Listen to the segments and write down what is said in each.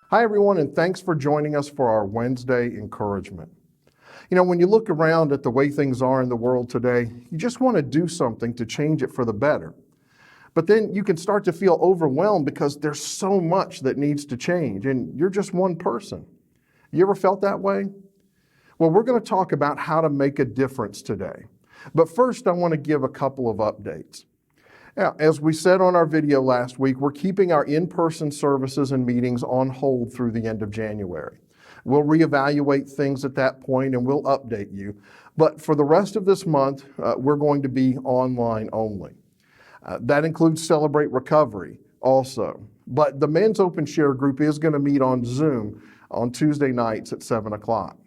Hi, everyone, and thanks for joining us for our Wednesday encouragement. When you look around at the way things are in the world today, you just want to do something to change it for the better. But then you can start to feel overwhelmed because there's so much that needs to change, and you're just one person. You ever felt that way? Well, we're going to talk about how to make a difference today. But first, I want to give a couple of updates. Now, as we said on our video last week, we're keeping our in-person services and meetings on hold through the end of January. We'll reevaluate things at that point and we'll update you. But for the rest of this month, we're going to be online only. That includes Celebrate Recovery also. But the Men's Open Share group is going to meet on Zoom on Tuesday nights at 7 o'clock.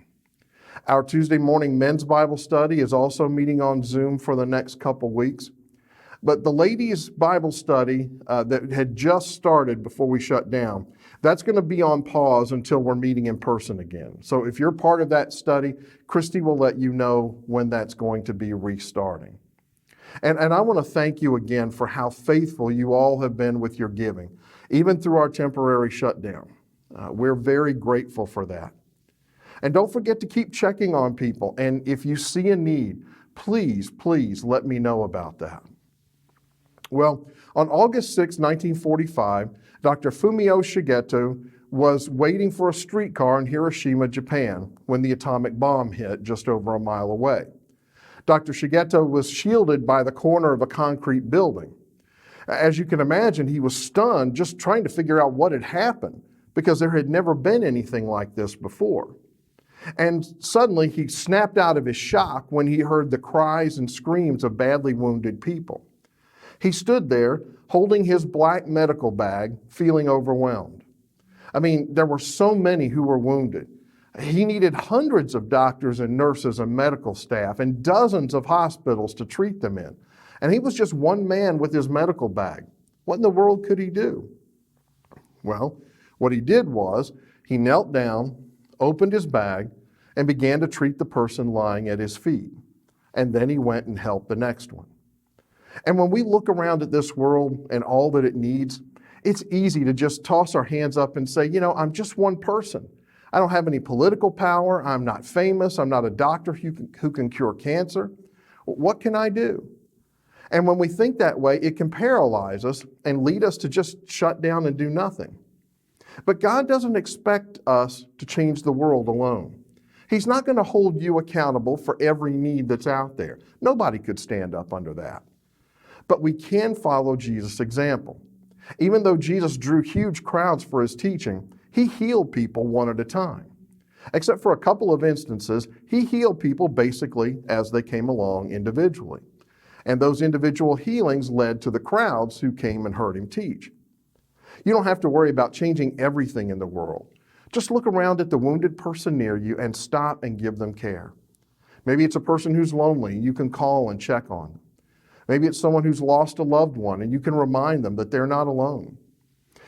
Our Tuesday morning men's Bible study is also meeting on Zoom for the next couple weeks. But the ladies' Bible study that had just started before we shut down, that's going to be on pause until we're meeting in person again. So if you're part of that study, Christy will let you know when that's going to be restarting. And I want to thank you again for how faithful you all have been with your giving, even through our temporary shutdown. We're very grateful for that. And don't forget to keep checking on people. And if you see a need, please let me know about that. Well, on August 6, 1945, Dr. Fumio Shigeto was waiting for a streetcar in Hiroshima, Japan, when the atomic bomb hit just over a mile away. Dr. Shigeto was shielded by the corner of a concrete building. As you can imagine, he was stunned just trying to figure out what had happened because there had never been anything like this before. And suddenly he snapped out of his shock when he heard the cries and screams of badly wounded people. He stood there holding his black medical bag, feeling overwhelmed. There were so many who were wounded. He needed hundreds of doctors and nurses and medical staff and dozens of hospitals to treat them in. And he was just one man with his medical bag. What in the world could he do? Well, what he did was he knelt down, opened his bag, and began to treat the person lying at his feet. And then he went and helped the next one. And when we look around at this world and all that it needs, it's easy to just toss our hands up and say, I'm just one person. I don't have any political power. I'm not famous. I'm not a doctor who can cure cancer. What can I do? And when we think that way, it can paralyze us and lead us to just shut down and do nothing. But God doesn't expect us to change the world alone. He's not going to hold you accountable for every need that's out there. Nobody could stand up under that. But we can follow Jesus' example. Even though Jesus drew huge crowds for his teaching, he healed people one at a time. Except for a couple of instances, he healed people basically as they came along individually. And those individual healings led to the crowds who came and heard him teach. You don't have to worry about changing everything in the world. Just look around at the wounded person near you and stop and give them care. Maybe it's a person who's lonely. You can call and check on them. Maybe it's someone who's lost a loved one and you can remind them that they're not alone.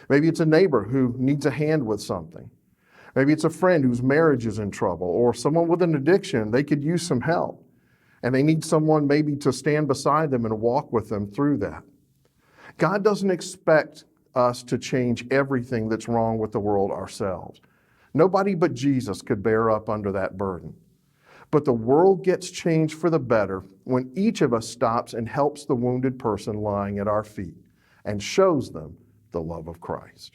Maybe it's a neighbor who needs a hand with something. Maybe it's a friend whose marriage is in trouble, or someone with an addiction. They could use some help and they need someone maybe to stand beside them and walk with them through that. God doesn't expect us to change everything that's wrong with the world ourselves. Nobody but Jesus could bear up under that burden. But the world gets changed for the better when each of us stops and helps the wounded person lying at our feet and shows them the love of Christ.